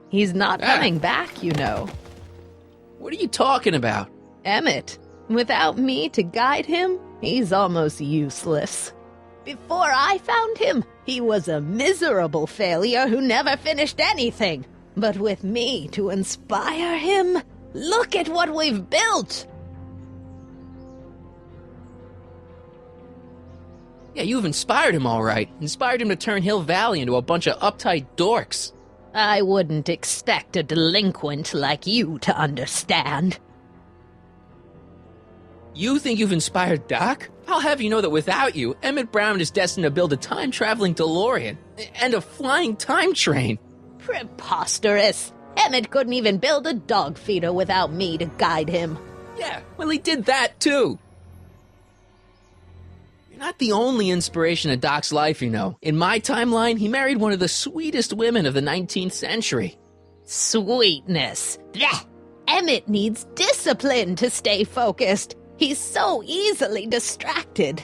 He's not coming back, you know. What are you talking about? Emmett. Without me to guide him, he's almost useless. Before I found him, he was a miserable failure who never finished anything. But with me to inspire him, look at what we've built! Yeah, you've inspired him all right. Inspired him to turn Hill Valley into a bunch of uptight dorks. I wouldn't expect a delinquent like you to understand. You think you've inspired Doc? I'll have you know that without you, Emmett Brown is destined to build a time-traveling DeLorean and a flying time train. Preposterous! Emmett couldn't even build a dog feeder without me to guide him. Yeah, well, he did that too. You're not the only inspiration of Doc's life, you know. In my timeline, he married one of the sweetest women of the 19th century. Sweetness. Blech. Emmett needs discipline to stay focused. He's so easily distracted.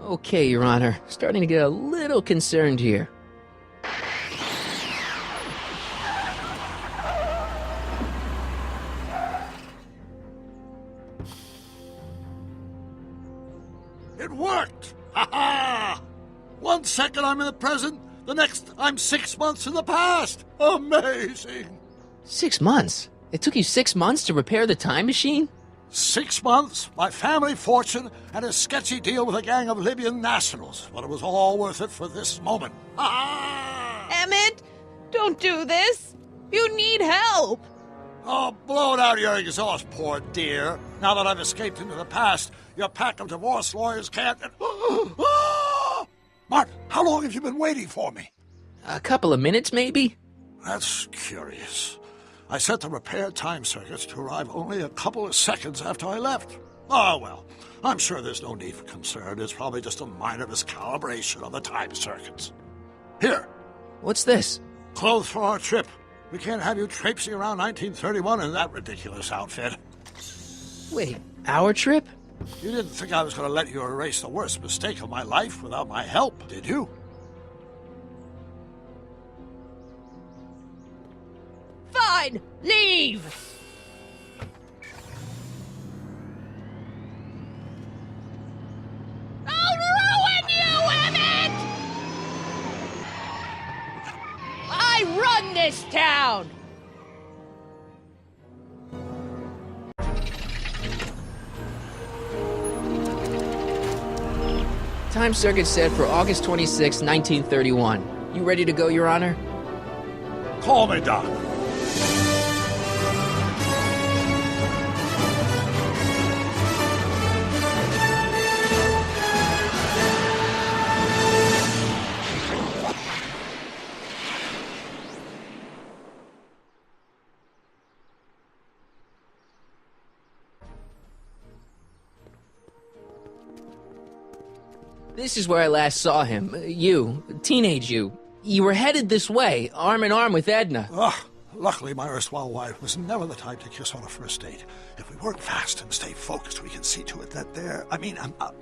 Okay, Your Honor. Starting to get a little concerned here. It worked! Ha-ha! 1 second I'm in the present, the next I'm 6 months in the past! Amazing! 6 months? It took you 6 months to repair the time machine? 6 months, my family fortune, and a sketchy deal with a gang of Libyan nationals. But it was all worth it for this moment. Ha-ha! Emmett, don't do this. You need help. Oh, blow it out of your exhaust, poor dear. Now that I've escaped into the past, your pack of divorce lawyers can't... Martin, how long have you been waiting for me? A couple of minutes, maybe? That's curious. I set the repair time circuits to arrive only a couple of seconds after I left. Oh, well, I'm sure there's no need for concern. It's probably just a minor miscalibration of the time circuits. Here. What's this? Clothes for our trip. We can't have you traipsing around 1931 in that ridiculous outfit. Wait, our trip? You didn't think I was going to let you erase the worst mistake of my life without my help, did you? Fine, leave! I'll ruin you, Emmett! I run this town! Time circuit set for August 26, 1931. You ready to go, Your Honor? Call me, Doc. This is where I last saw him. You, teenage you. You were headed this way, arm in arm with Edna. Ugh. Luckily, my erstwhile wife was never the type to kiss on a first date. If we work fast and stay focused, we can see to it that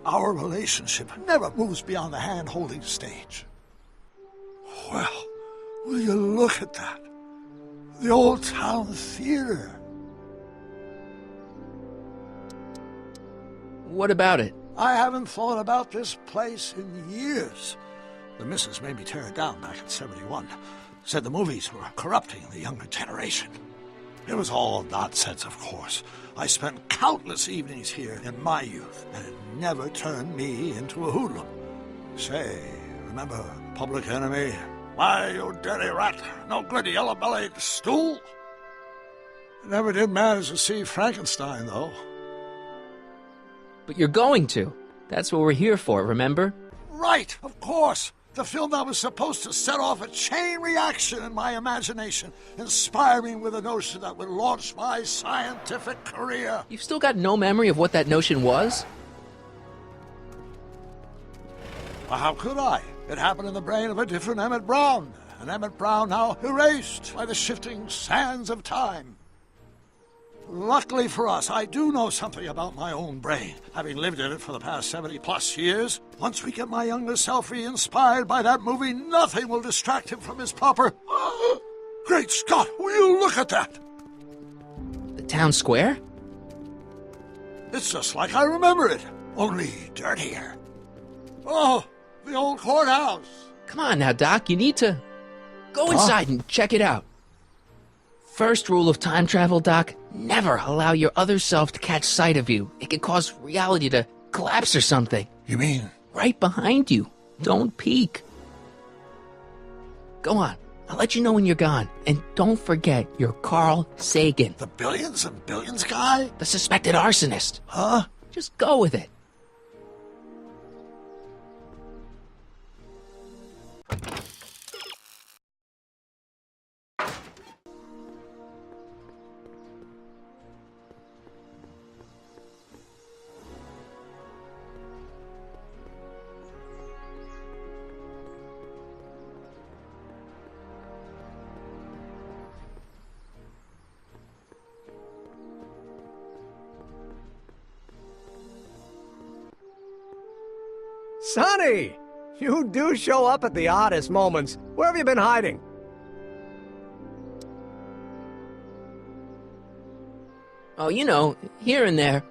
our relationship never moves beyond the hand-holding stage. Well, will you look at that? The Old Town Theater. What about it? I haven't thought about this place in years. The missus made me tear it down back in '71. Said the movies were corrupting the younger generation. It was all nonsense, of course. I spent countless evenings here in my youth, and it never turned me into a hoodlum. Say, remember Public Enemy? Why, you dirty rat, no good yellow-bellied stool? I never did manage to see Frankenstein, though. But you're going to. That's what we're here for, remember? Right, of course. The film that was supposed to set off a chain reaction in my imagination, inspire me with a notion that would launch my scientific career. You've still got no memory of what that notion was? Well, how could I? It happened in the brain of a different Emmett Brown. An Emmett Brown now erased by the shifting sands of time. Luckily for us, I do know something about my own brain, having lived in it for the past 70-plus years. Once we get my younger self re-inspired by that movie, nothing will distract him from his proper... Great Scott, will you look at that? The town square? It's just like I remember it, only dirtier. Oh, the old courthouse. Come on now, Doc, you need to go inside and check it out. First rule of time travel, Doc, never allow your other self to catch sight of you. It can cause reality to collapse or something. You mean? Right behind you. Don't peek. Go on. I'll let you know when you're gone. And don't forget, you're Carl Sagan. The billions and billions guy? The suspected arsonist. Huh? Just go with it. Sonny! You do show up at the oddest moments. Where have you been hiding? Oh, you know, here and there,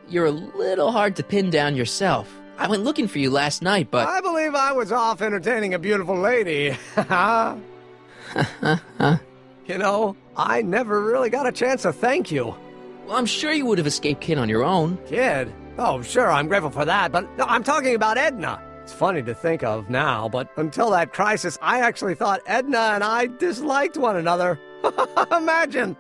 you're a little hard to pin down yourself. I went looking for you last night, but... I believe I was off entertaining a beautiful lady. You know, I never really got a chance to thank you. Well, I'm sure you would have escaped Kid on your own. Kid? Oh, sure, I'm grateful for that, but no, I'm talking about Edna. It's funny to think of now, but until that crisis, I actually thought Edna and I disliked one another. Imagine!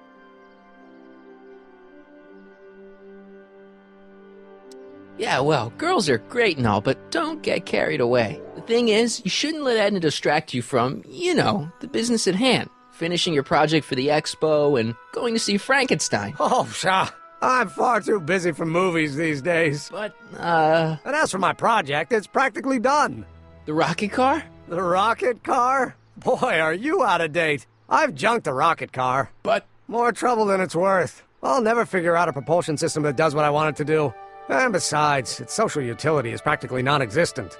Yeah, well, girls are great and all, but don't get carried away. The thing is, you shouldn't let Edna distract you from, you know, the business at hand. Finishing your project for the expo and going to see Frankenstein. Oh, pshaw. I'm far too busy for movies these days. But, And as for my project, it's practically done. the rocket car? The rocket car? Boy, are you out of date. I've junked the rocket car. But... More trouble than it's worth. I'll never figure out a propulsion system that does what I want it to do. And besides, its social utility is practically non-existent.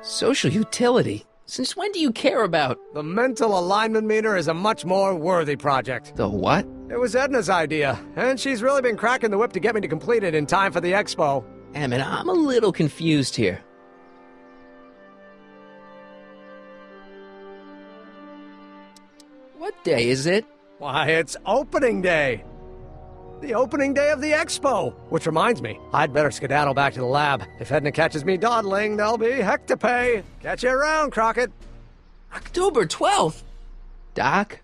Social utility? Since when do you care about... The mental alignment meter is a much more worthy project. The what? It was Edna's idea, and she's really been cracking the whip to get me to complete it in time for the expo. Emmett, I'm a little confused here. What day is it? Why, it's opening day. The opening day of the expo. Which reminds me, I'd better skedaddle back to the lab. If Edna catches me dawdling, there'll be heck to pay. Catch you around, Crockett. October 12th? Doc?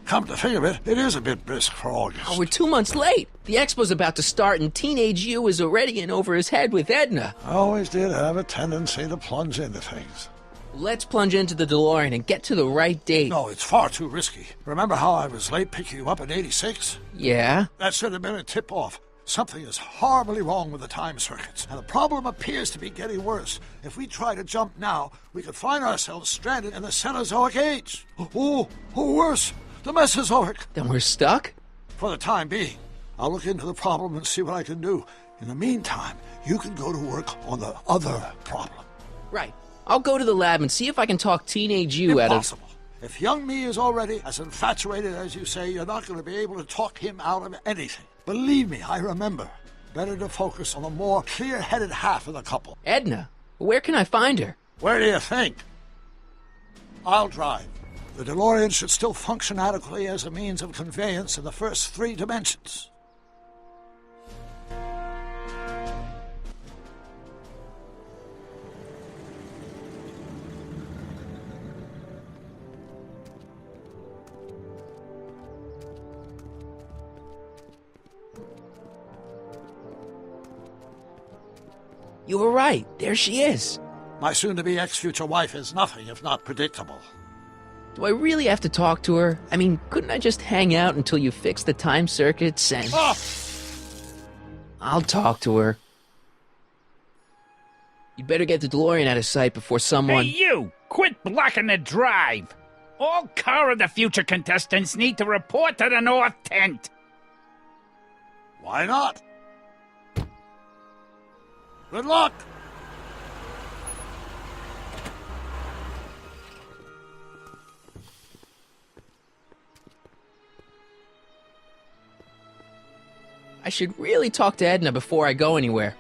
Come to think of it, it is a bit brisk for August. Oh, we're 2 months late. The expo's about to start and teenage you is already in over his head with Edna. I always did have a tendency to plunge into things. Let's plunge into the DeLorean and get to the right date. No, it's far too risky. Remember how I was late picking you up in '86? Yeah? That should have been a tip-off. Something is horribly wrong with the time circuits, and the problem appears to be getting worse. If we try to jump now, we could find ourselves stranded in the Cenozoic Age. Or worse, the Mesozoic. Then we're stuck? For the time being. I'll look into the problem and see what I can do. In the meantime, you can go to work on the other problem. Right. I'll go to the lab and see if I can talk teenage you out of... Impossible. If young me is already as infatuated as you say, you're not going to be able to talk him out of anything. Believe me, I remember. Better to focus on the more clear-headed half of the couple. Edna? Where can I find her? Where do you think? I'll drive. The DeLorean should still function adequately as a means of conveyance in the first 3 dimensions. You were right. There she is. My soon-to-be ex-future wife is nothing if not predictable. Do I really have to talk to her? I mean, couldn't I just hang out until you fix the time circuits and... Oh! I'll talk to her. You'd better get the DeLorean out of sight before someone... Hey, you! Quit blocking the drive! All Car of the Future contestants need to report to the North Tent! Why not? Good luck! I should really talk to Edna before I go anywhere.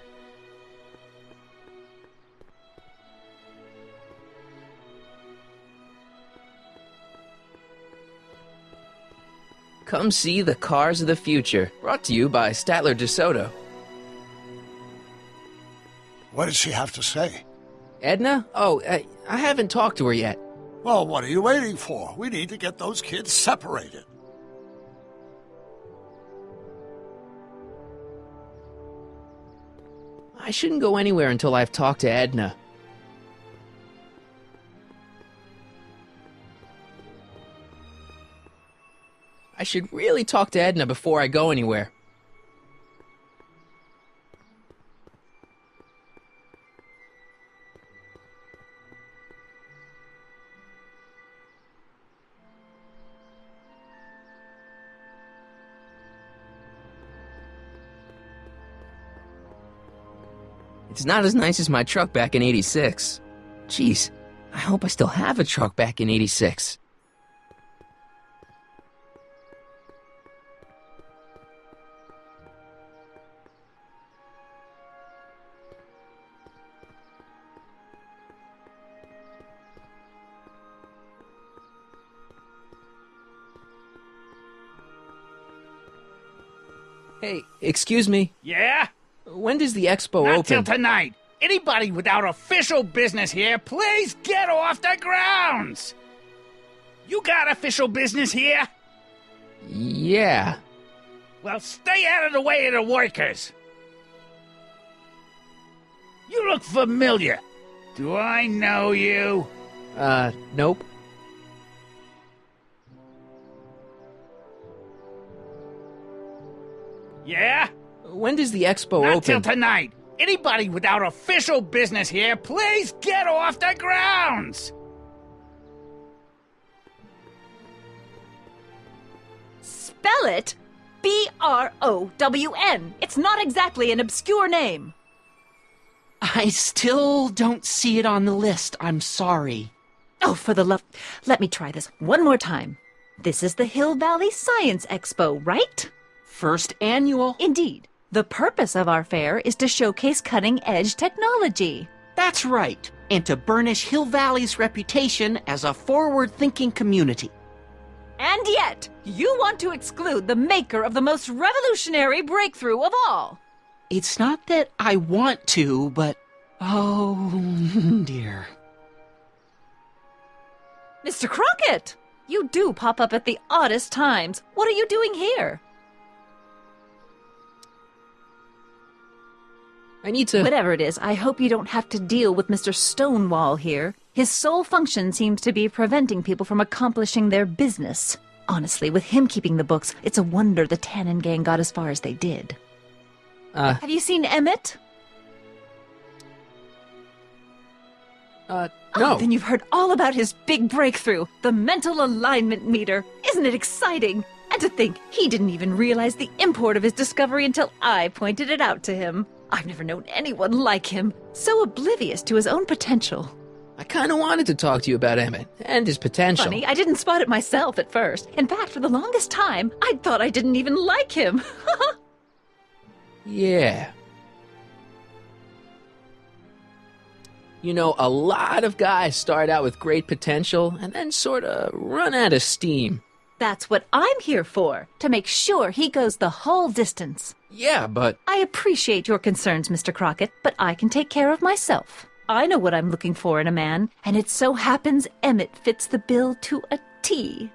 Come see the Cars of the Future, brought to you by Statler DeSoto. What did she have to say? Edna? Oh, I haven't talked to her yet. Well, what are you waiting for? We need to get those kids separated. I shouldn't go anywhere until I've talked to Edna. I should really talk to Edna before I go anywhere. It's not as nice as my truck back in '86. Jeez, I hope I still have a truck back in '86. Hey, excuse me. Yeah? When does the expo Not open? till tonight. Anybody without official business here, please get off the grounds! You got official business here? Yeah. Well, stay out of the way of the workers. You look familiar. Do I know you? Nope. Yeah? When does the expo Not open? till tonight. Anybody without official business here, please get off the grounds! Spell it Brown. It's not exactly an obscure name. I still don't see it on the list. I'm sorry. Oh, for the love... Let me try this one more time. This is the Hill Valley Science Expo, right? First annual. Indeed. The purpose of our fair is to showcase cutting-edge technology. That's right. And to burnish Hill Valley's reputation as a forward-thinking community. And yet, you want to exclude the maker of the most revolutionary breakthrough of all. It's not that I want to, but... oh, dear. Mr. Crockett! You do pop up at the oddest times. What are you doing here? I need to... Whatever it is, I hope you don't have to deal with Mr. Stonewall here. His sole function seems to be preventing people from accomplishing their business. Honestly, with him keeping the books, it's a wonder the Tannen gang got as far as they did. Have you seen Emmett? No. Oh, then you've heard all about his big breakthrough, the mental alignment meter. Isn't it exciting? And to think, he didn't even realize the import of his discovery until I pointed it out to him. I've never known anyone like him, so oblivious to his own potential. I kind of wanted to talk to you about Emmett and his potential. Funny, I didn't spot it myself at first. In fact, for the longest time, I thought I didn't even like him. Yeah. You know, a lot of guys start out with great potential and then sort of run out of steam. That's what I'm here for, to make sure he goes the whole distance. Yeah, but... I appreciate your concerns, Mr. Crockett, but I can take care of myself. I know what I'm looking for in a man, and it so happens Emmett fits the bill to a T.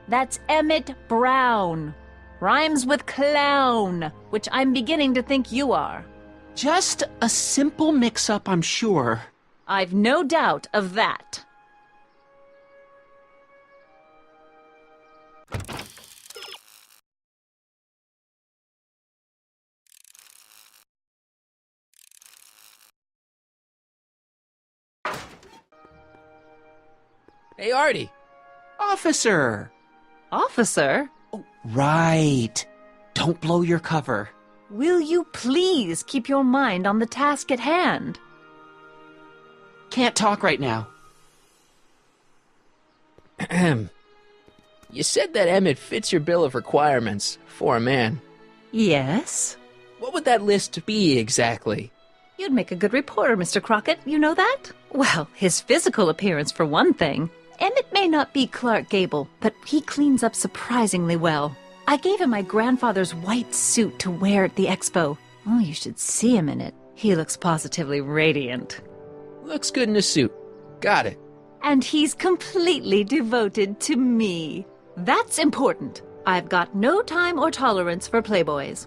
That's Emmett Brown. Rhymes with clown, which I'm beginning to think you are. Just a simple mix-up, I'm sure. I've no doubt of that. Hey, Artie. Officer! Officer, Oh, right. Don't blow your cover. will you please keep your mind on the task at hand? Can't talk right now. Ahem. You said that Emmett fits your bill of requirements for a man. Yes? What would that list be exactly? You'd make a good reporter, Mr. Crockett, you know that? Well, his physical appearance for one thing. Emmett may not be Clark Gable, but he cleans up surprisingly well. I gave him my grandfather's white suit to wear at the expo. Oh, you should see him in it. He looks positively radiant. Looks good in a suit. Got it. And he's completely devoted to me. That's important. I've got no time or tolerance for playboys.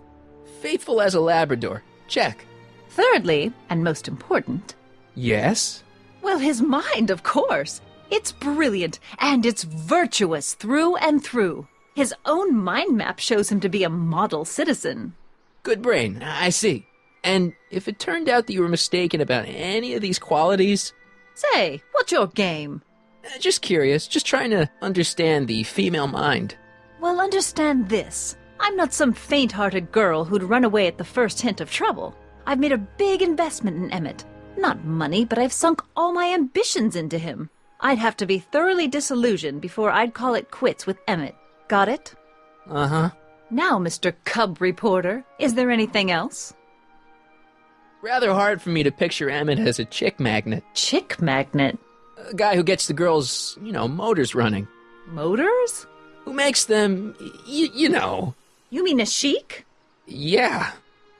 Faithful as a Labrador. Check. Thirdly, and most important, Yes? well, his mind, of course. It's brilliant, and it's virtuous through and through. His own mind map shows him to be a model citizen. Good brain. I see. And if it turned out that you were mistaken about any of these qualities, Say, what's your game? just curious, just trying to understand the female mind. Well, understand this. I'm not some faint-hearted girl who'd run away at the first hint of trouble. I've made a big investment in Emmett. Not money, but I've sunk all my ambitions into him. I'd have to be thoroughly disillusioned before I'd call it quits with Emmett. Got it? Uh-huh. Now, Mr. Cub Reporter, is there anything else? Rather hard for me to picture Emmett as a chick magnet. Chick magnet? A guy who gets the girls, motors running. Motors? Who makes them, you know. You mean a chic? Yeah.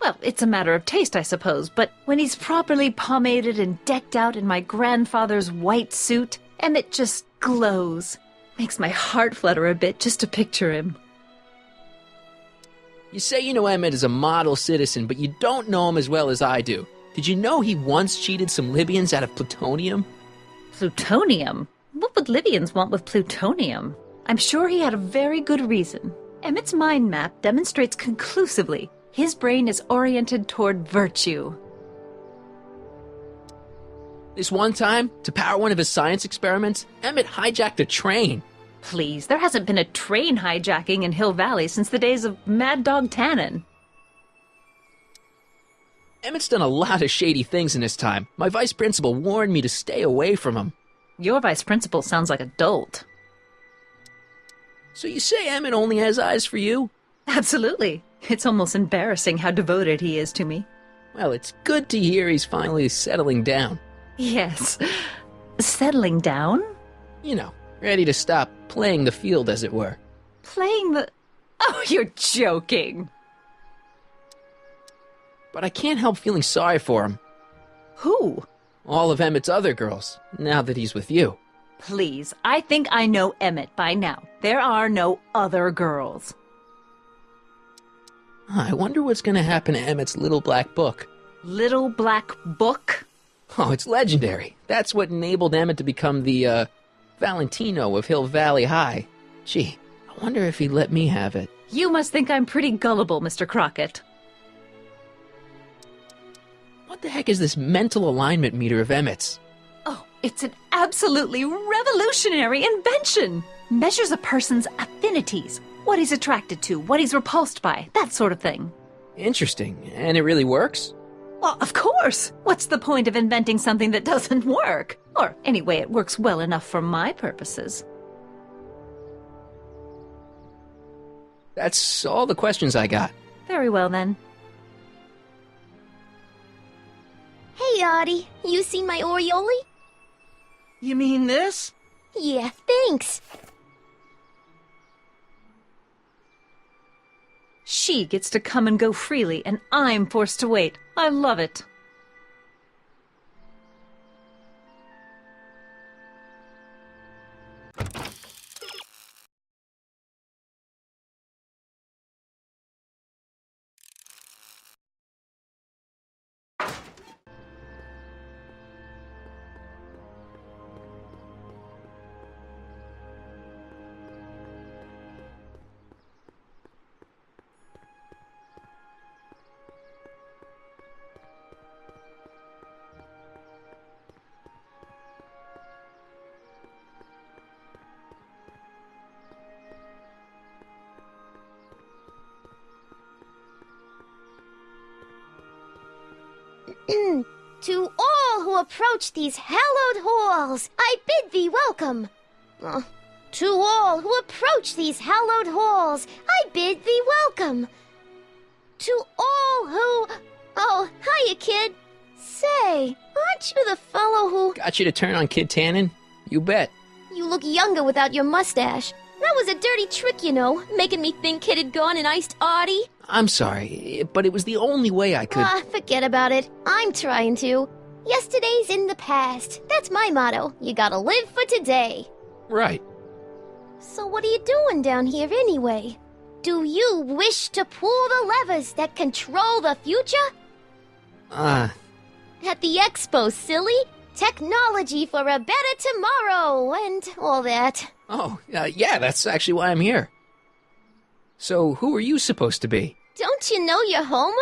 Well, it's a matter of taste, I suppose, but when he's properly pomaded and decked out in my grandfather's white suit, Emmett just glows. Makes my heart flutter a bit just to picture him. You say you know Emmett is a model citizen, but you don't know him as well as I do. Did you know he once cheated some Libyans out of plutonium? Plutonium? What would Libyans want with plutonium? I'm sure he had a very good reason. Emmett's mind map demonstrates conclusively his brain is oriented toward virtue. This one time, to power one of his science experiments, Emmett hijacked a train. Please, there hasn't been a train hijacking in Hill Valley since the days of Mad Dog Tannen. Emmett's done a lot of shady things in his time. My vice principal warned me to stay away from him. Your vice principal sounds like a dolt. So you say Emmett only has eyes for you? Absolutely. It's almost embarrassing how devoted he is to me. Well, it's good to hear he's finally settling down. Yes. Settling down? You know, ready to stop playing the field, as it were. Playing the... Oh, you're joking. But I can't help feeling sorry for him. Who? All of Emmett's other girls, now that he's with you. Please, I think I know Emmett by now. There are no other girls. I wonder what's going to happen to Emmett's little black book. Little Black Book? Oh, it's legendary. That's what enabled Emmett to become the, Valentino of Hill Valley High. Gee, I wonder if he'd let me have it. You must think I'm pretty gullible, Mr. Crockett. What the heck is this mental alignment meter of Emmett's? Oh, it's an absolutely revolutionary invention. Measures a person's affinities, what he's attracted to, what he's repulsed by, that sort of thing. Interesting. And it really works? Well, of course. What's the point of inventing something that doesn't work? Or anyway, it works well enough for my purposes. That's all the questions I got. Very well, then. Hey, Audie, you seen my Oriole? You mean this? Yeah, thanks. She gets to come and go freely, and I'm forced to wait. I love it. To all who approach these hallowed halls, I bid thee welcome. To all who approach these hallowed halls, I bid thee welcome. To all who... Oh, hiya, kid. Say, aren't you the fellow who... Got you to turn on Kid Tannen? You bet. You look younger without your mustache. That was a dirty trick, you know, making me think Kid had gone and iced Artie. I'm sorry, but it was the only way I could... Forget about it. I'm trying to. Yesterday's in the past. That's my motto. You gotta live for today. Right. So what are you doing down here anyway? Do you wish to pull the levers that control the future? At the expo, silly. Technology for a better tomorrow, and all that. Oh, yeah, that's actually why I'm here. So, who are you supposed to be? Don't you know your Homer?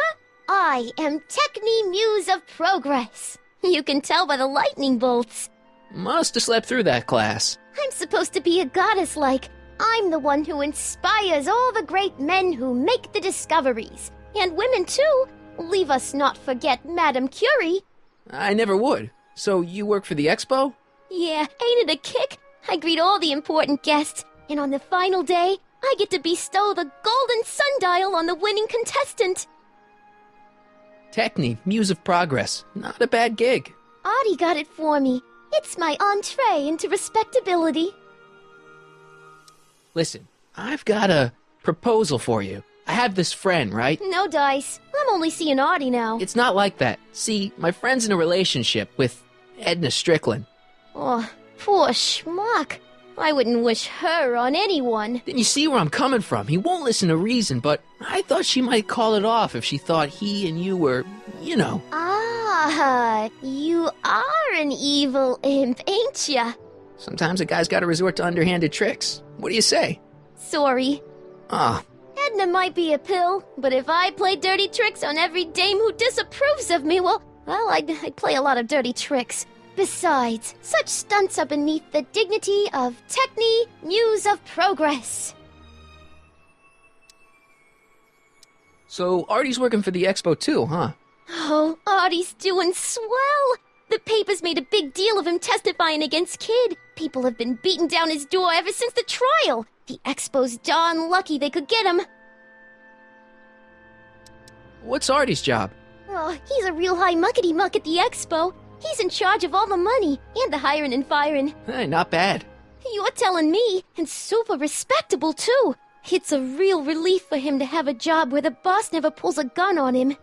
I am Techni Muse of Progress. You can tell by the lightning bolts. Must have slept through that class. I'm supposed to be a goddess-like. I'm the one who inspires all the great men who make the discoveries. And women, too. Leave us not forget Madame Curie. I never would. So, you work for the expo? Yeah, ain't it a kick? I greet all the important guests, and on the final day, I get to bestow the golden sundial on the winning contestant. Techni, Muse of Progress. Not a bad gig. Artie got it for me. It's my entree into respectability. Listen, I've got a proposal for you. I have this friend, right? No dice. I'm only seeing Artie now. It's not like that. See, my friend's in a relationship with Edna Strickland. Oh, poor schmuck. I wouldn't wish her on anyone. Then you see where I'm coming from. He won't listen to reason, but I thought she might call it off if she thought he and you were, you know. Ah, you are an evil imp, ain't ya? Sometimes a guy's gotta resort to underhanded tricks. What do you say? Sorry. Ah. Edna might be a pill, but if I play dirty tricks on every dame who disapproves of me, well, I'd play a lot of dirty tricks. Besides, such stunts are beneath the dignity of Techni, Muse of Progress. So, Artie's working for the expo too, huh? Oh, Artie's doing swell. The papers made a big deal of him testifying against Kid. People have been beating down his door ever since the trial. The expo's darn lucky they could get him. What's Artie's job? Oh, he's a real high muckety-muck at the expo. He's in charge of all the money and the hiring and firing. Hey, not bad. You're telling me, and super respectable, too. It's a real relief for him to have a job where the boss never pulls a gun on him.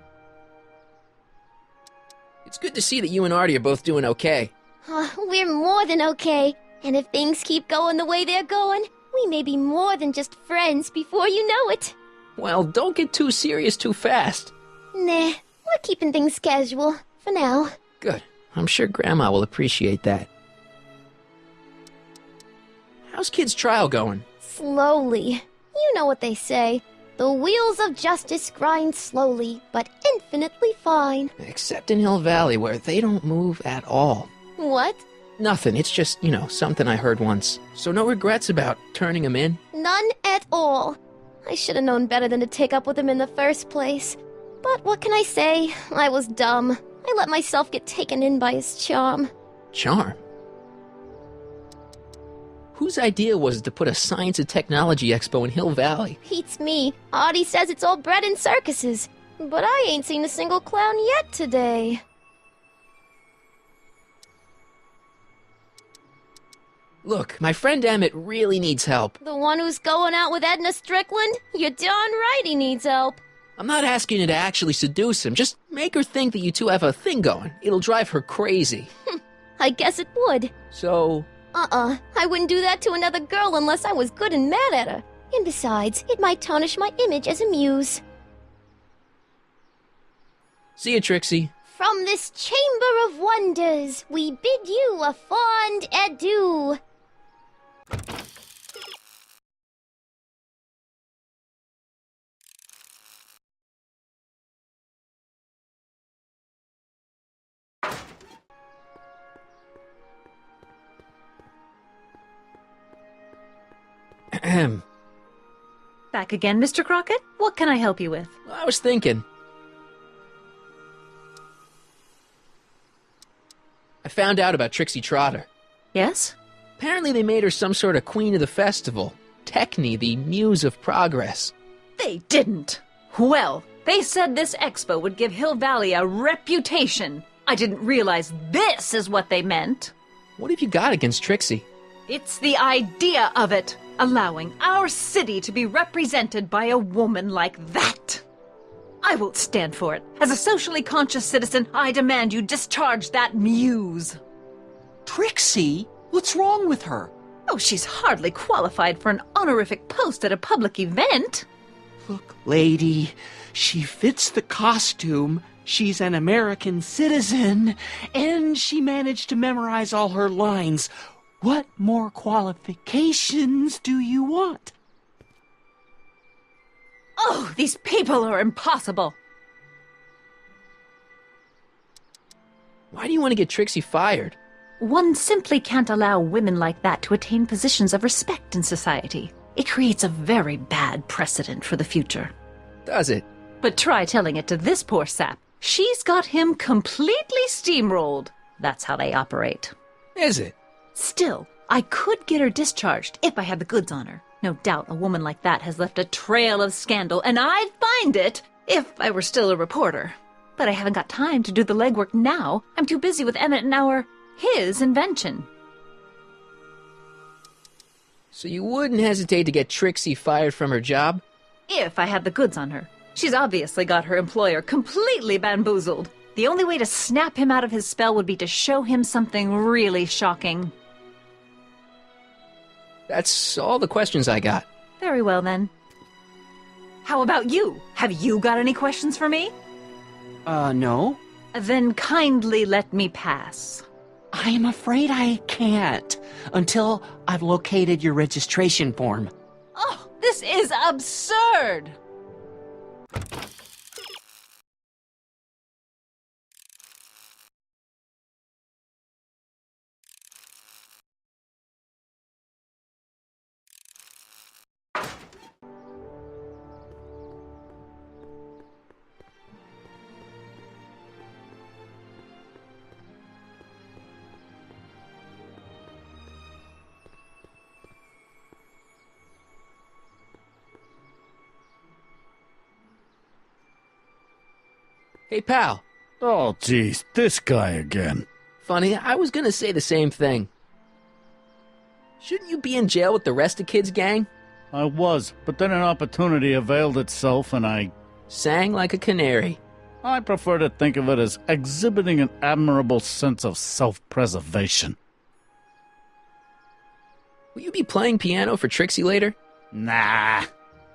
It's good to see that you and Artie are both doing okay. We're more than okay. And if things keep going the way they're going, we may be more than just friends before you know it. Well, don't get too serious too fast. Nah, we're keeping things casual, for now. Good. I'm sure Grandma will appreciate that. How's Kid's trial going? Slowly. You know what they say. The wheels of justice grind slowly, but infinitely fine. Except in Hill Valley, where they don't move at all. What? Nothing. It's just, something I heard once. So no regrets about turning him in? None at all. I should have known better than to take up with him in the first place. But what can I say? I was dumb. I let myself get taken in by his charm. Charm? Whose idea was it to put a science and technology expo in Hill Valley? Beats me. Artie says it's all bred in circuses. But I ain't seen a single clown yet today. Look, my friend Emmett really needs help. The one who's going out with Edna Strickland? You're darn right he needs help. I'm not asking you to actually seduce him. Just make her think that you two have a thing going. It'll drive her crazy. I guess it would. So... I wouldn't do that to another girl unless I was good and mad at her. And besides, it might tarnish my image as a muse. See you, Trixie. From this chamber of wonders, we bid you a fond adieu. Ahem. Back again, Mr. Crockett? What can I help you with? I was thinking. I found out about Trixie Trotter. Yes? Apparently they made her some sort of queen of the festival. Techne, the muse of progress. They didn't. Well, they said this expo would give Hill Valley a reputation. I didn't realize this is what they meant. What have you got against Trixie? It's the idea of it, allowing our city to be represented by a woman like that. I won't stand for it. As a socially conscious citizen, I demand you discharge that muse. Trixie? What's wrong with her? Oh, she's hardly qualified for an honorific post at a public event. Look, lady, she fits the costume. She's an American citizen, and she managed to memorize all her lines. What more qualifications do you want? Oh, these people are impossible. Why do you want to get Trixie fired? One simply can't allow women like that to attain positions of respect in society. It creates a very bad precedent for the future. Does it? But try telling it to this poor sap. She's got him completely steamrolled. That's how they operate. Is it? Still, I could get her discharged if I had the goods on her. No doubt a woman like that has left a trail of scandal, and I'd find it if I were still a reporter. But I haven't got time to do the legwork now. I'm too busy with Emmett and his invention. So you wouldn't hesitate to get Trixie fired from her job? If I had the goods on her. She's obviously got her employer completely bamboozled. The only way to snap him out of his spell would be to show him something really shocking. That's all the questions I got. Very well, then. How about you? Have you got any questions for me? No. Then kindly let me pass. I am afraid I can't until I've located your registration form. Oh, this is absurd! Hey, pal. Oh, geez, this guy again. Funny, I was gonna say the same thing. Shouldn't you be in jail with the rest of kids' gang? I was, but then an opportunity availed itself and I Sang like a canary. I prefer to think of it as exhibiting an admirable sense of self-preservation. Will you be playing piano for Trixie later? Nah,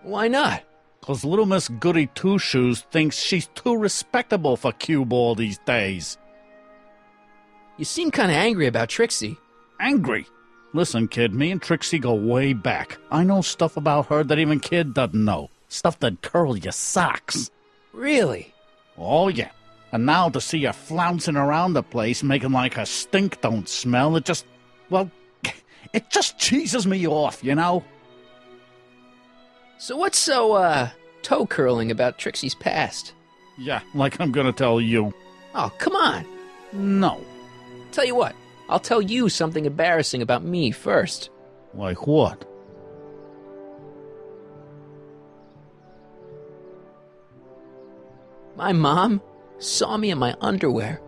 Why not? 'cause little Miss Goody Two-Shoes thinks she's too respectable for cue ball these days. You seem kinda angry about Trixie. Angry? Listen, kid, me and Trixie go way back. I know stuff about her that even kid doesn't know. Stuff that'd curl your socks. Really? Oh, yeah. And now to see her flouncing around the place, making like her stink don't smell, it just, well, it just cheeses me off, you know? So what's so, toe-curling about Trixie's past? Yeah, like I'm gonna tell you. Oh, come on. No. Tell you what, I'll tell you something embarrassing about me first. Like what? My mom saw me in my underwear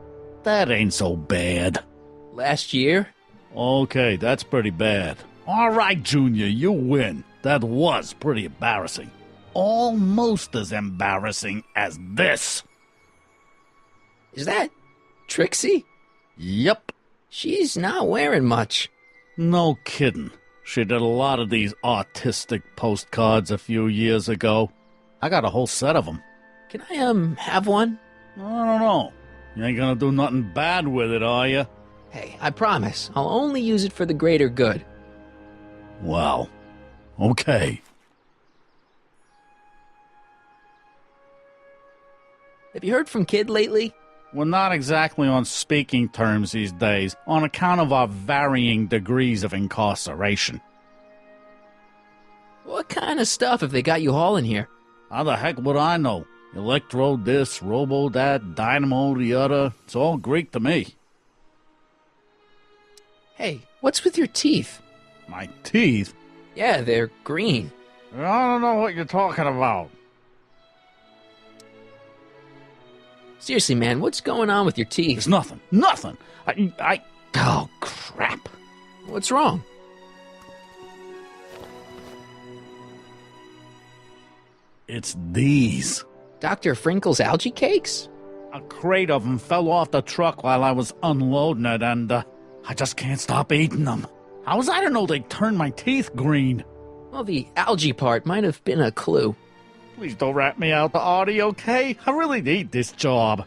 That ain't so bad. last year. Okay, that's pretty bad. All right, Junior, you win. That was pretty embarrassing. Almost as embarrassing as this. Is that Trixie? Yep. She's not wearing much. No kidding. She did a lot of these artistic postcards a few years ago. I got a whole set of them. Can I, have one? I don't know. You ain't gonna do nothing bad with it, are you? Hey, I promise. I'll only use it for the greater good. Well, okay. Have you heard from Kid lately? We're not exactly on speaking terms these days, on account of our varying degrees of incarceration. What kind of stuff have they got you hauling here? How the heck would I know? Electro this, robo that, dynamo the other. It's all Greek to me. Hey, what's with your teeth? My teeth? Yeah, they're green. I don't know what you're talking about. Seriously, man, what's going on with your teeth? It's nothing. Nothing. Oh, crap. What's wrong? It's these. Dr. Frinkle's algae cakes? A crate of them fell off the truck while I was unloading it, and I just can't stop eating them. How was I to know they'd turn my teeth green? Well, the algae part might have been a clue. Please don't rat me out, Artie, okay? I really need this job.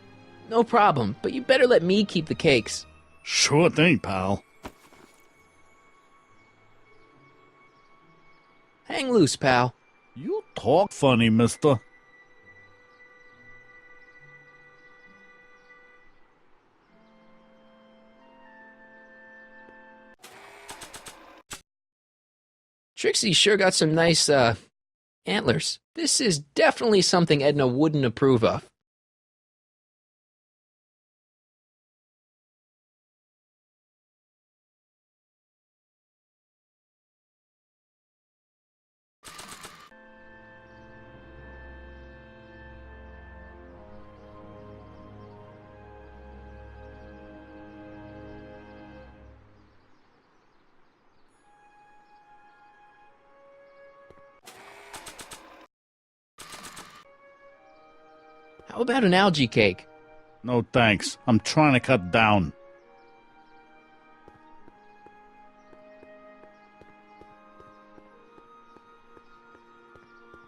No problem, but you better let me keep the cakes. Sure thing, pal. Hang loose, pal. You talk funny, mister. Trixie sure got some nice, antlers. This is definitely something Edna wouldn't approve of. How about an algae cake? No thanks. I'm trying to cut down.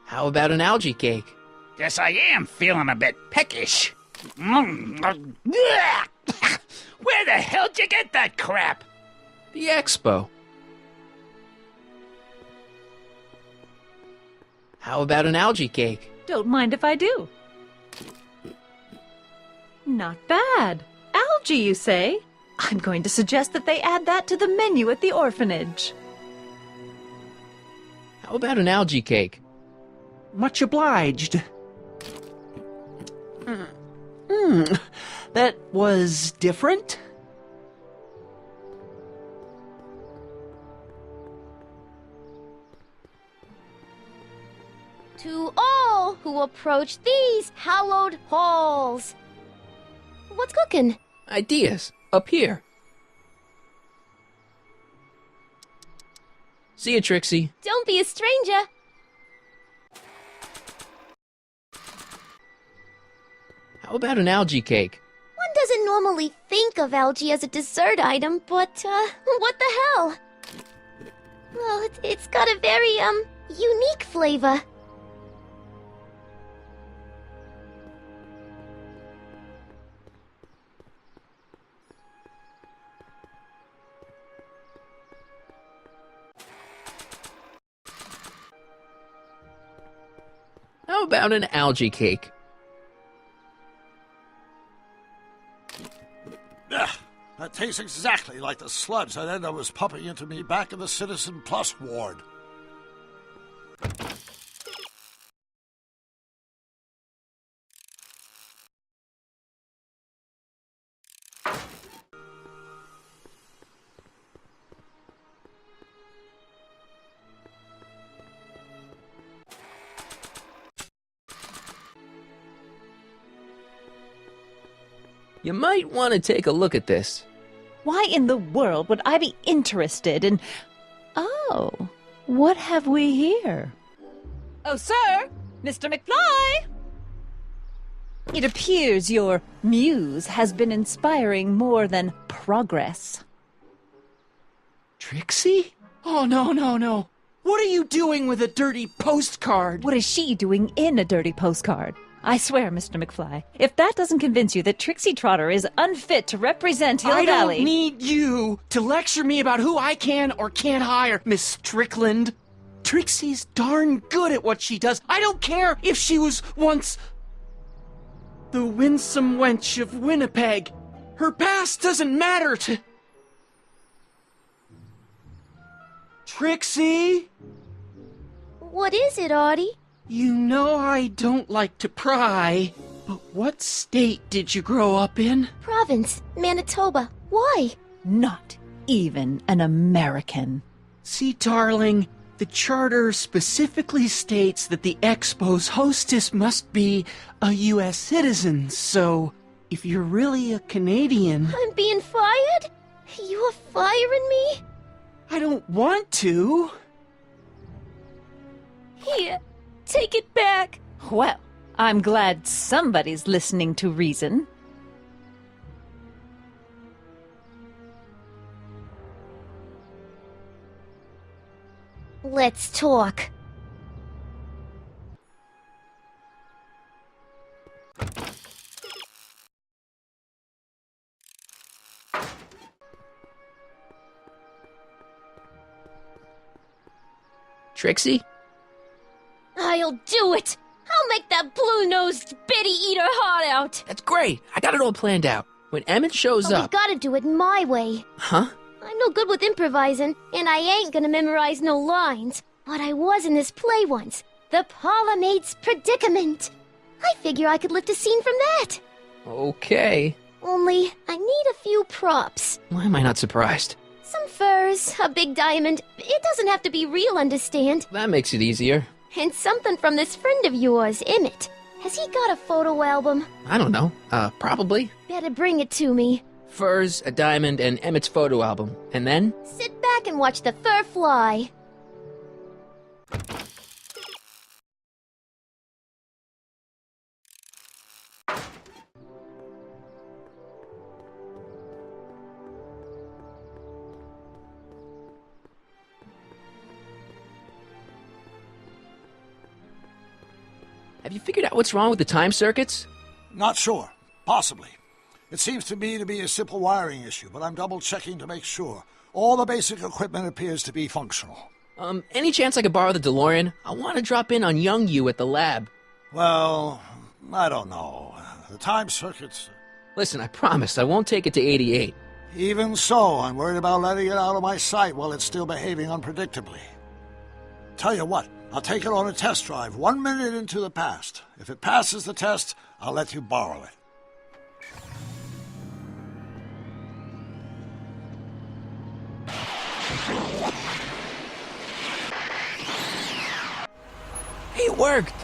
How about an algae cake? Guess I am feeling a bit peckish. Where the hell'd you get that crap? The expo. How about an algae cake? Don't mind if I do. Not bad. Algae, you say? I'm going to suggest that they add that to the menu at the orphanage. How about an algae cake? Much obliged. That was different? To all who approach these hallowed halls. What's cooking? Ideas. Up here. See you, Trixie. Don't be a stranger. How about an algae cake? One doesn't normally think of algae as a dessert item, but, what the hell? Well, it's got a very, unique flavor. How about an algae cake? That tastes exactly like the sludge that Edna was pumping into me back in the Citizen Plus ward. You might want to take a look at this. Why in the world would I be interested in... Oh, what have we here? Oh, sir! Mr. McFly! It appears your muse has been inspiring more than progress. Trixie? Oh, no. What are you doing with a dirty postcard? What is she doing in a dirty postcard? I swear, Mr. McFly, if that doesn't convince you that Trixie Trotter is unfit to represent Hill I Valley... don't need you to lecture me about who I can or can't hire, Miss Strickland. Trixie's darn good at what she does. I don't care if she was once the winsome wench of Winnipeg. Her past doesn't matter to... Trixie? What is it, Artie? You know I don't like to pry, but what state did you grow up in? Province, Manitoba. Why? Not even an American. See, darling, the charter specifically states that the Expo's hostess must be a U.S. citizen, so if you're really a Canadian... I'm being fired? You are firing me? I don't want to. Here, take it back. Well, I'm glad somebody's listening to reason. Let's talk. Trixie? I'll do it! I'll make that blue-nosed bitty eat her heart out! That's great. I got it all planned out. When Emmett shows But we up... gotta do it my way. Huh? I'm no good with improvising, and I ain't gonna memorize no lines. But I was in this play once. The Parlourmaid's Predicament. I figure I could lift a scene from that. Okay. Only, I need a few props. Why am I not surprised? Some furs, a big diamond. It doesn't have to be real, understand? That makes it easier. And something from this friend of yours, Emmett. Has he got a photo album? I don't know. Probably. Better bring it to me. Furs, a diamond, and Emmett's photo album. And then? Sit back and watch the fur fly. Have you figured out what's wrong with the time circuits? Not sure. Possibly. It seems to me to be a simple wiring issue, but I'm double-checking to make sure. All the basic equipment appears to be functional. Any chance I could borrow the DeLorean? I want to drop in on young you at the lab. Well, I don't know. The time circuits... Listen, I promise I won't take it to 88. Even so, I'm worried about letting it out of my sight while it's still behaving unpredictably. Tell you what, I'll take it on a test drive 1 minute into the past. If it passes the test, I'll let you borrow it. It worked!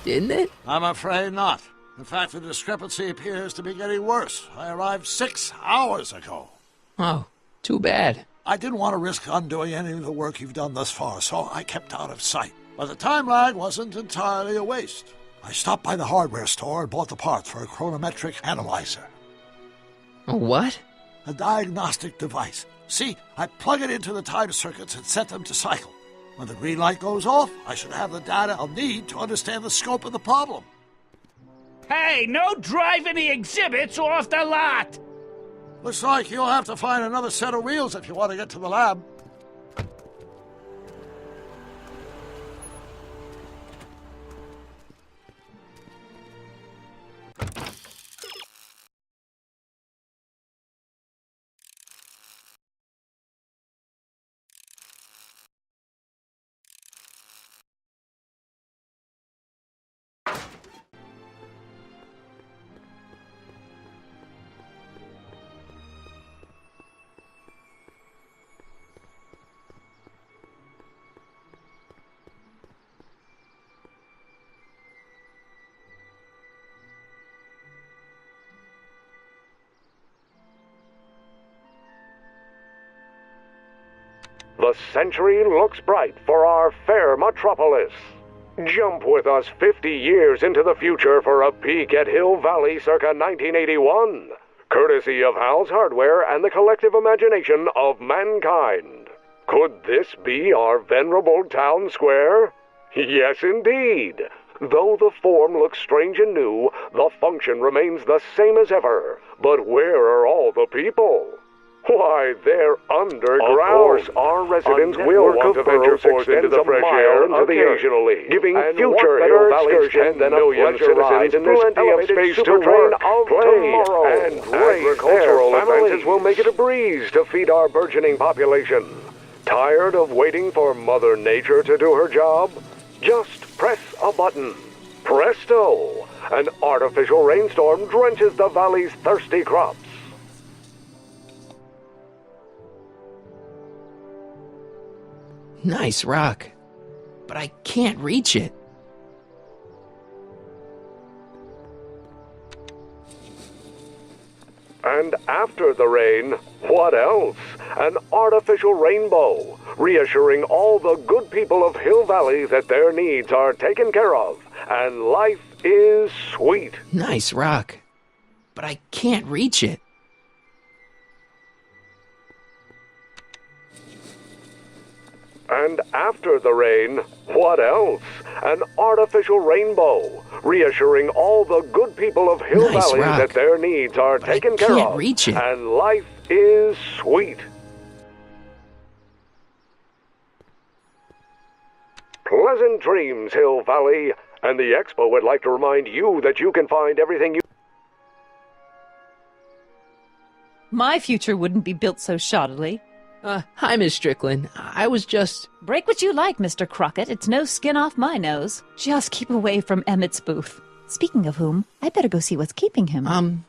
Didn't it? I'm afraid not. In fact, the discrepancy appears to be getting worse. I arrived 6 hours ago. Oh, too bad. I didn't want to risk undoing any of the work you've done thus far, so I kept out of sight. But the time lag wasn't entirely a waste. I stopped by the hardware store and bought the parts for a chronometric analyzer. A what? A diagnostic device. See, I plug it into the time circuits and set them to cycle. When the green light goes off, I should have the data I'll need to understand the scope of the problem. Hey, no driving the exhibits off the lot! Looks like you'll have to find another set of wheels if you want to get to the lab. The century looks bright for our fair metropolis. Jump with us 50 years into the future for a peek at Hill Valley circa 1981, courtesy of Hal's Hardware and the collective imagination of mankind. Could this be our venerable town square? Yes, indeed. Though the form looks strange and new, the function remains the same as ever. But where are all the people? Why, they're underground. Of course, our residents will want to venture forth into the fresh air occasionally, giving future Hill Valley's 10 million citizens plenty of space to work, play, and agricultural advances will make it a breeze to feed our burgeoning population. Tired of waiting for Mother Nature to do her job? Just press a button. Presto! An artificial rainstorm drenches the valley's thirsty crops. Nice rock. But I can't reach it. And after the rain, what else? An artificial rainbow, reassuring all the good people of Hill Valley that their needs are taken care of, and life is sweet. Nice rock. But I can't reach it. And after the rain, what else? An artificial rainbow, reassuring all the good people of Hill Nice Valley rock. that their needs are But I taken care can't of, reach it. and life is sweet. Pleasant dreams, Hill Valley. And the Expo would like to remind you that you can find everything you... My future wouldn't be built so shoddily. Hi, Miss Strickland. I was just... Break what you like, Mr. Crockett. It's no skin off my nose. Just keep away from Emmett's booth. Speaking of whom, I better go see what's keeping him.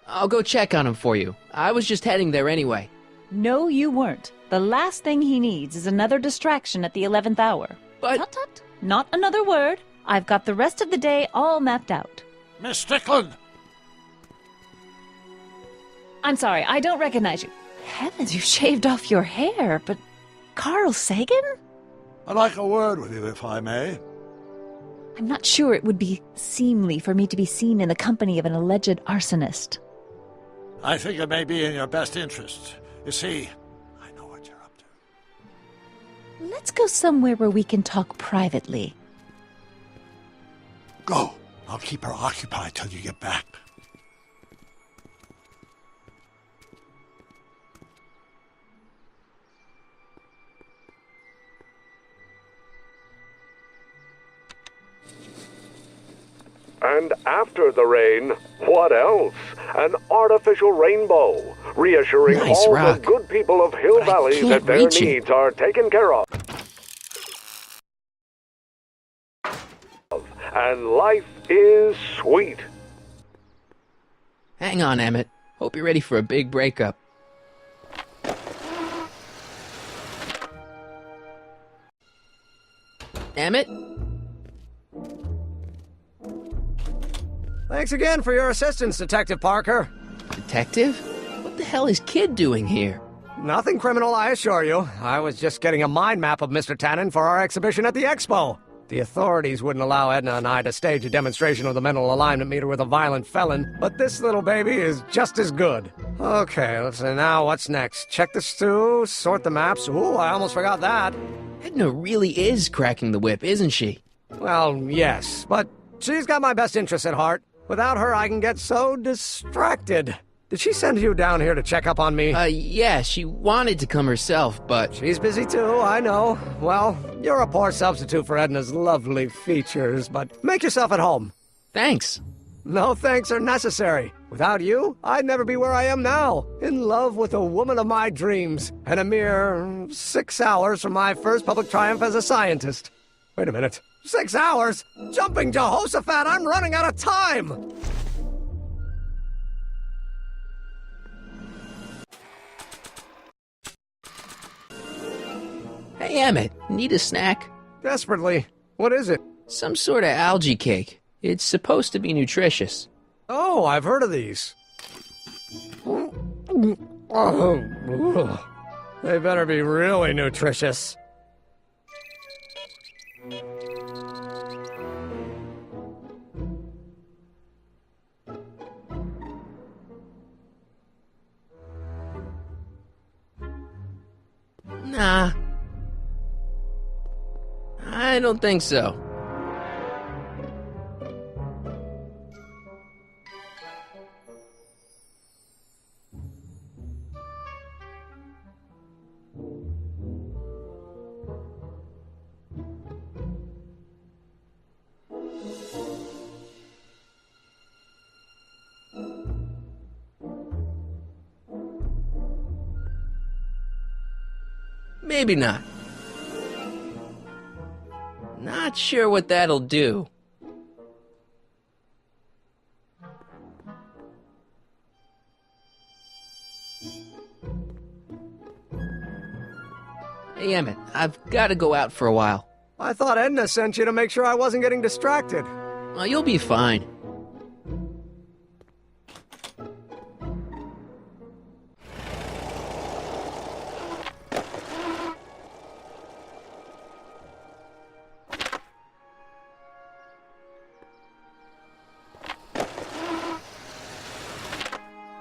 I'll go check on him for you. I was just heading there anyway. No, you weren't. The last thing he needs is another distraction at the 11th hour. But... Tut tut. Not another word. I've got the rest of the day all mapped out. Miss Strickland! I'm sorry, I don't recognize you. Heavens, you shaved off your hair, but... Carl Sagan? I'd like a word with you, if I may. I'm not sure it would be seemly for me to be seen in the company of an alleged arsonist. I think it may be in your best interest. You see, I know what you're up to. Let's go somewhere where we can talk privately. Go. I'll keep her occupied till you get back. And after the rain, what else? An artificial rainbow, reassuring Nice all rock. the good people of Hill But I Valley can't that their reach it. needs are taken care of. And life is sweet. Hang on, Emmett. Hope you're ready for a big breakup. Emmett? Thanks again for your assistance, Detective Parker. Detective? What the hell is Kid doing here? Nothing criminal, I assure you. I was just getting a mind map of Mr. Tannen for our exhibition at the Expo. The authorities wouldn't allow Edna and I to stage a demonstration of the mental alignment meter with a violent felon, but this little baby is just as good. Okay, let's see, now what's next? Check the stew, sort the maps. Ooh, I almost forgot that. Edna really is cracking the whip, isn't she? Well, yes, but she's got my best interests at heart. Without her, I can get so distracted. Did she send you down here to check up on me? Yeah, she wanted to come herself, but... She's busy too, I know. Well, you're a poor substitute for Edna's lovely features, but make yourself at home. Thanks. No thanks are necessary. Without you, I'd never be where I am now, in love with a woman of my dreams, and a mere 6 hours from my first public triumph as a scientist. Wait a minute. 6 hours? Jumping Jehoshaphat, I'm running out of time! Hey, Emmett, need a snack? Desperately. What is it? Some sort of algae cake. It's supposed to be nutritious. Oh, I've heard of these. Oh, they better be really nutritious. Nah. I don't think so. Maybe not. Not sure what that'll do. Hey, Emmett, I've got to go out for a while. I thought Edna sent you to make sure I wasn't getting distracted. Well, you'll be fine.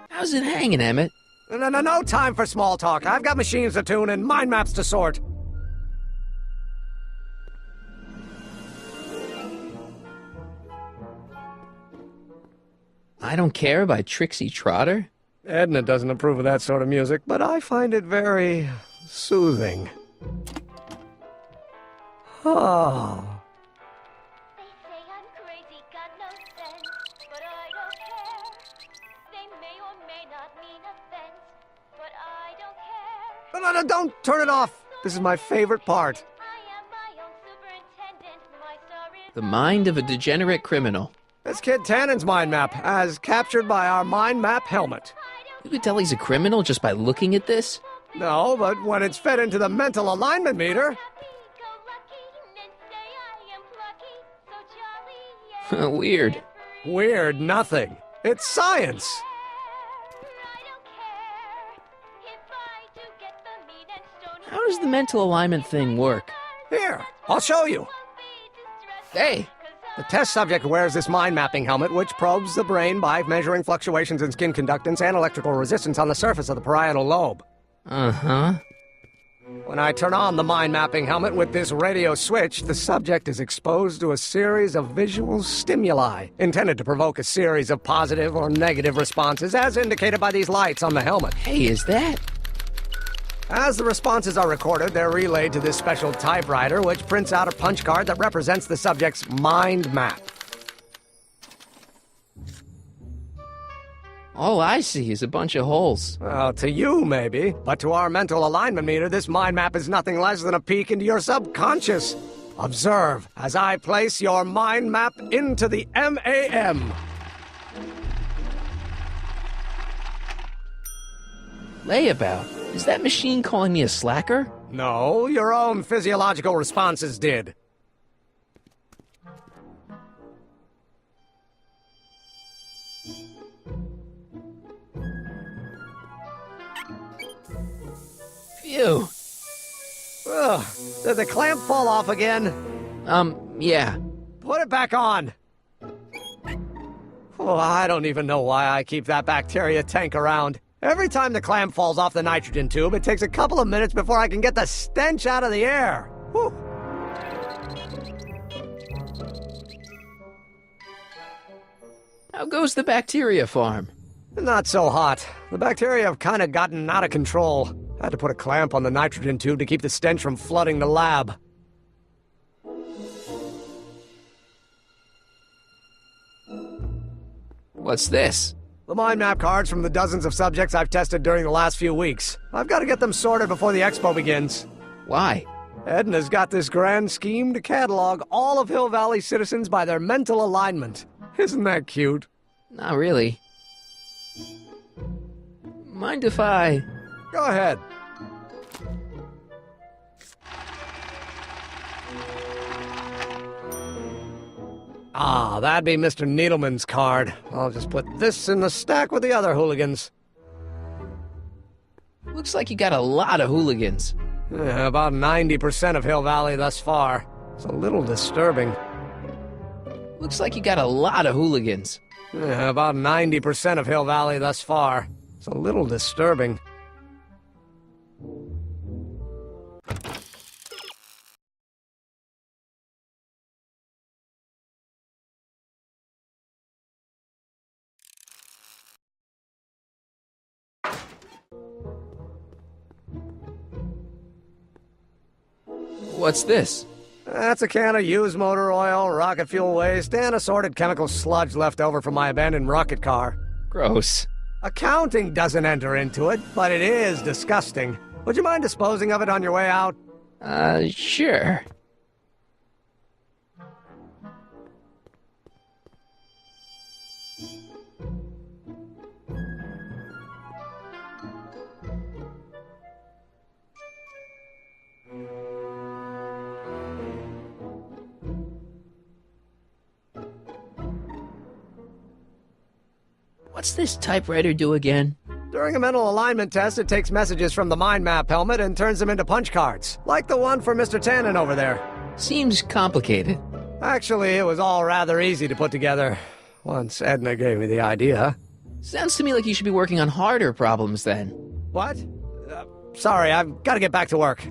How's it hanging, Emmett? No time for small talk. I've got machines to tune and mind maps to sort. I Don't Care by Trixie Trotter? Edna doesn't approve of that sort of music, but I find it very soothing. Oh. They say I'm crazy, got no sense, but I don't care. They may or may not mean offense, but I don't care. No, don't turn it off. This is my favorite part. I am my own superintendent. My star is The Mind of a Degenerate Criminal. It's Kid Tannen's mind map, as captured by our mind map helmet. You could tell he's a criminal just by looking at this? No, but when it's fed into the mental alignment meter... happy-go-lucky, men say I am plucky, so jolly, yeah. Weird. Weird nothing. It's science. I don't care if I do get the mean and stony. How does the mental alignment thing work? Here, I'll show you. Hey! The test subject wears this mind mapping helmet, which probes the brain by measuring fluctuations in skin conductance and electrical resistance on the surface of the parietal lobe. Uh-huh. When I turn on the mind mapping helmet with this radio switch, the subject is exposed to a series of visual stimuli, intended to provoke a series of positive or negative responses, as indicated by these lights on the helmet. Hey, is that... As the responses are recorded, they're relayed to this special typewriter, which prints out a punch card that represents the subject's mind map. All I see is a bunch of holes. Well, to you, maybe. But to our mental alignment meter, this mind map is nothing less than a peek into your subconscious. Observe as I place your mind map into the MAM. Layabout. Is that machine calling me a slacker? No, your own physiological responses did. Phew. Ugh, did the clamp fall off again? Yeah. Put it back on. Oh, I don't even know why I keep that bacteria tank around. Every time the clamp falls off the nitrogen tube, it takes a couple of minutes before I can get the stench out of the air. Whew. How goes the bacteria farm? Not so hot. The bacteria have kind of gotten out of control. Had to put a clamp on the nitrogen tube to keep the stench from flooding the lab. What's this? The mind map cards from the dozens of subjects I've tested during the last few weeks. I've got to get them sorted before the expo begins. Why? Edna's got this grand scheme to catalog all of Hill Valley citizens by their mental alignment. Isn't that cute? Not really. Mind if I... Go ahead. Ah, that'd be Mr. Needleman's card. I'll just put this in the stack with the other hooligans. Looks like you got a lot of hooligans. Yeah, about 90% of Hill Valley thus far. It's a little disturbing. Looks like you got a lot of hooligans. Yeah, about 90% of Hill Valley thus far. It's a little disturbing. What's this? That's a can of used motor oil, rocket fuel waste, and assorted chemical sludge left over from my abandoned rocket car. Gross. Accounting doesn't enter into it, but it is disgusting. Would you mind disposing of it on your way out? Sure. What's this typewriter do again? During a mental alignment test, it takes messages from the mind map helmet and turns them into punch cards, like the one for Mr. Tannen over there. Seems complicated. Actually, it was all rather easy to put together, once Edna gave me the idea. Sounds to me like you should be working on harder problems then. What? Sorry, I've got to get back to work.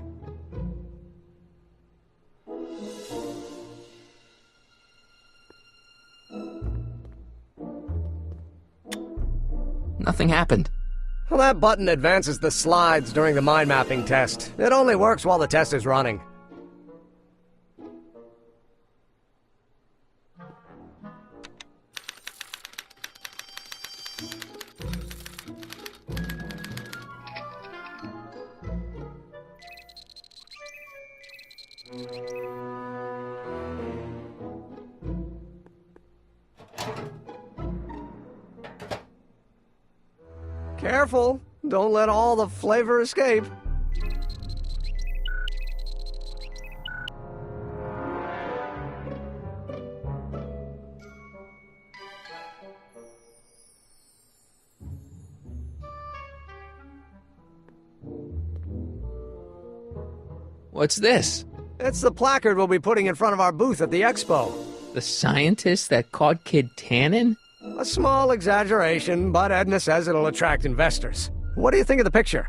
Nothing happened. Well, that button advances the slides during the mind mapping test. It only works while the test is running. Careful, don't let all the flavor escape. What's this? It's the placard we'll be putting in front of our booth at the expo. The scientist that caught Kid Tannen? A small exaggeration, but Edna says it'll attract investors. What do you think of the picture?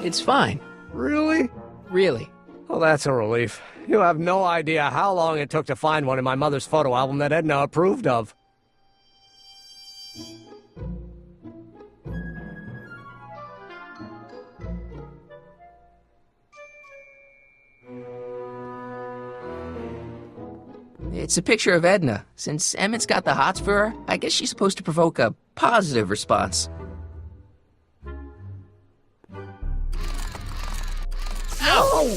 It's fine. Really? Really. Oh, that's a relief. You have no idea how long it took to find one in my mother's photo album that Edna approved of. It's a picture of Edna. Since Emmett's got the hots for her, I guess she's supposed to provoke a positive response. Ow!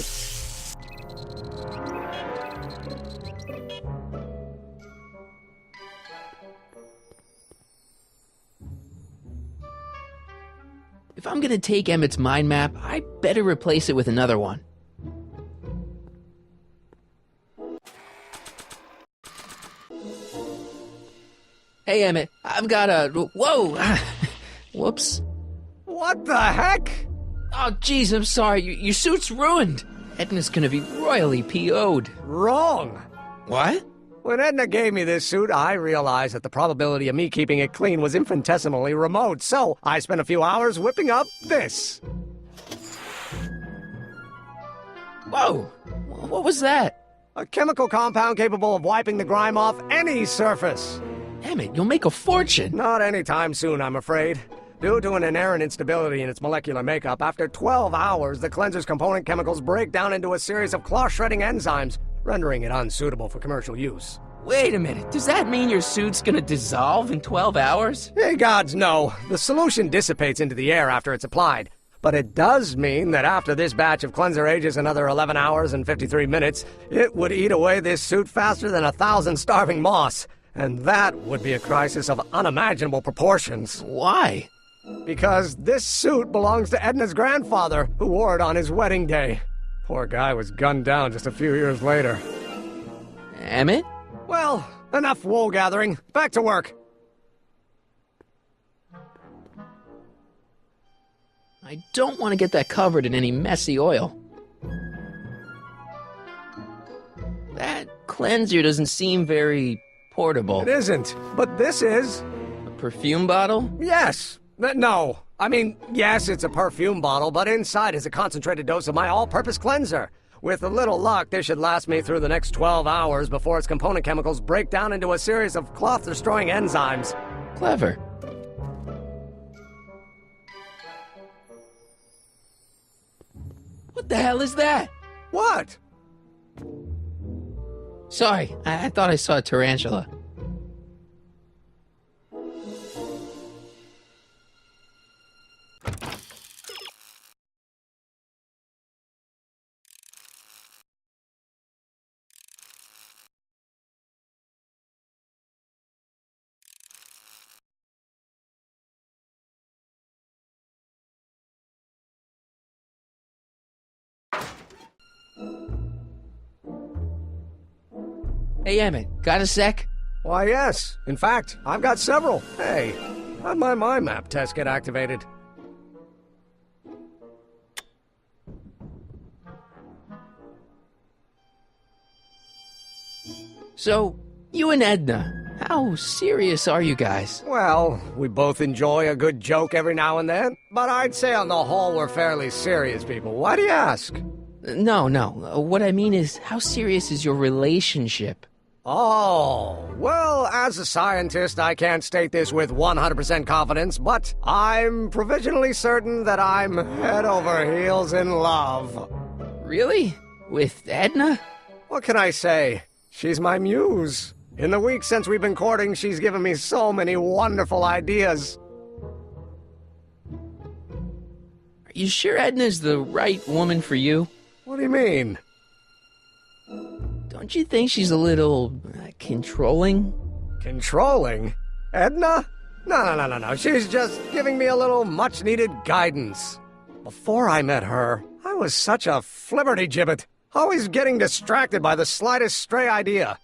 If I'm gonna take Emmett's mind map, I better replace it with another one. Hey, Emmett, I've got a... Whoa! Whoops. What the heck? Oh, jeez, I'm sorry. Your suit's ruined. Edna's gonna be royally PO'd. Wrong. What? When Edna gave me this suit, I realized that the probability of me keeping it clean was infinitesimally remote, so I spent a few hours whipping up this. Whoa! What was that? A chemical compound capable of wiping the grime off any surface. Emmett, you'll make a fortune. Not anytime soon, I'm afraid. Due to an inherent instability in its molecular makeup, after 12 hours, the cleanser's component chemicals break down into a series of cloth-shredding enzymes, rendering it unsuitable for commercial use. Wait a minute, does that mean your suit's gonna dissolve in 12 hours? Hey, gods, no. The solution dissipates into the air after it's applied. But it does mean that after this batch of cleanser ages another 11 hours and 53 minutes, it would eat away this suit faster than 1,000 starving moths. And that would be a crisis of unimaginable proportions. Why? Because this suit belongs to Edna's grandfather, who wore it on his wedding day. Poor guy was gunned down just a few years later. Emmett? Well, enough wool gathering. Back to work. I don't want to get that covered in any messy oil. That cleanser doesn't seem very portable. It isn't, but this is. A perfume bottle? Yes. No. I mean, yes, it's a perfume bottle, but inside is a concentrated dose of my all-purpose cleanser. With a little luck, this should last me through the next 12 hours before its component chemicals break down into a series of cloth-destroying enzymes. Clever. What the hell is that? What? Sorry, I thought I saw a tarantula. Hey, Emmett, got a sec? Why, yes. In fact, I've got several. Hey, how'd my mind map test get activated? So, you and Edna, how serious are you guys? Well, we both enjoy a good joke every now and then, but I'd say on the whole we're fairly serious people. Why do you ask? No. What I mean is, how serious is your relationship? Oh, well, as a scientist, I can't state this with 100% confidence, but I'm provisionally certain that I'm head over heels in love. Really? With Edna? What can I say? She's my muse. In the week since we've been courting, she's given me so many wonderful ideas. Are you sure Edna's the right woman for you? What do you mean? Don't you think she's a little controlling? Controlling? Edna? No. She's just giving me a little much-needed guidance. Before I met her, I was such a flibberty-gibbet, always getting distracted by the slightest stray idea.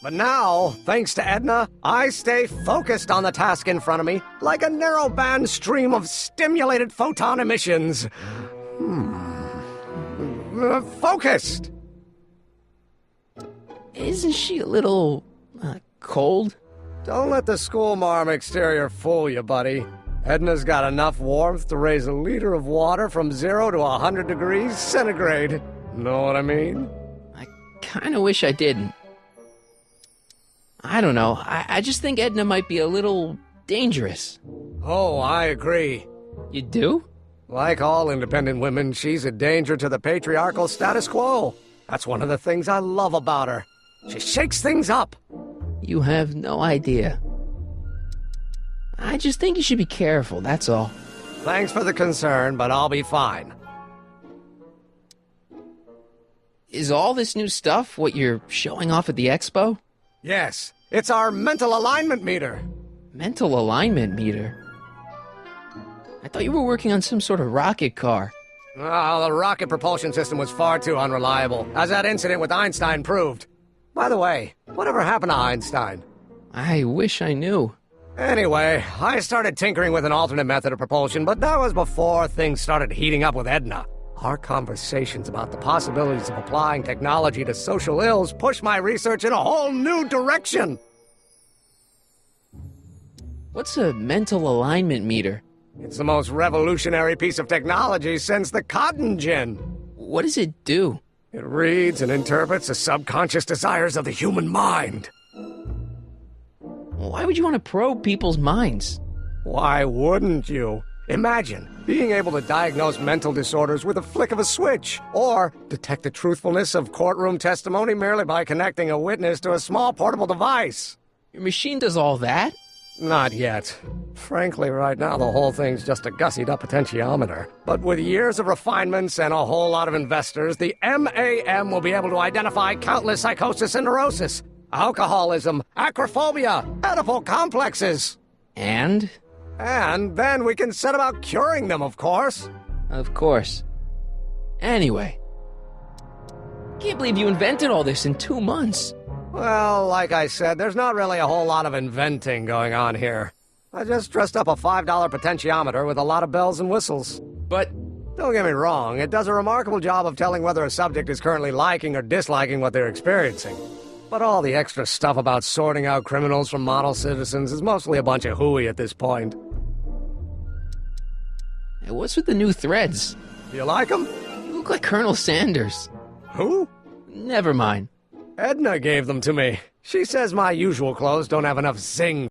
But now, thanks to Edna, I stay focused on the task in front of me, like a narrow-band stream of stimulated photon emissions. Focused! Isn't she a little, cold? Don't let the schoolmarm exterior fool you, buddy. Edna's got enough warmth to raise a liter of water from 0 to 100 degrees centigrade. Know what I mean? I kinda wish I didn't. I don't know. I just think Edna might be a little dangerous. Oh, I agree. You do? Like all independent women, she's a danger to the patriarchal status quo. That's one of the things I love about her. She shakes things up. You have no idea. I just think you should be careful, that's all. Thanks for the concern, but I'll be fine. Is all this new stuff what you're showing off at the expo? Yes, it's our mental alignment meter. Mental alignment meter? I thought you were working on some sort of rocket car. Oh, the rocket propulsion system was far too unreliable, as that incident with Einstein proved. By the way, whatever happened to Einstein? I wish I knew. Anyway, I started tinkering with an alternate method of propulsion, but that was before things started heating up with Edna. Our conversations about the possibilities of applying technology to social ills pushed my research in a whole new direction. What's a mental alignment meter? It's the most revolutionary piece of technology since the cotton gin. What does it do? It reads and interprets the subconscious desires of the human mind. Why would you want to probe people's minds? Why wouldn't you? Imagine being able to diagnose mental disorders with a flick of a switch, or detect the truthfulness of courtroom testimony merely by connecting a witness to a small portable device. Your machine does all that? Not yet. Frankly, right now the whole thing's just a gussied-up potentiometer. But with years of refinements and a whole lot of investors, the MAM will be able to identify countless psychosis and neurosis, alcoholism, acrophobia, Oedipal complexes. And? And then we can set about curing them, of course. Of course. Anyway. Can't believe you invented all this in 2 months. Well, like I said, there's not really a whole lot of inventing going on here. I just dressed up a $5 potentiometer with a lot of bells and whistles. But don't get me wrong, it does a remarkable job of telling whether a subject is currently liking or disliking what they're experiencing. But all the extra stuff about sorting out criminals from model citizens is mostly a bunch of hooey at this point. Hey, what's with the new threads? You like them? You look like Colonel Sanders. Who? Never mind. Edna gave them to me. She says my usual clothes don't have enough zing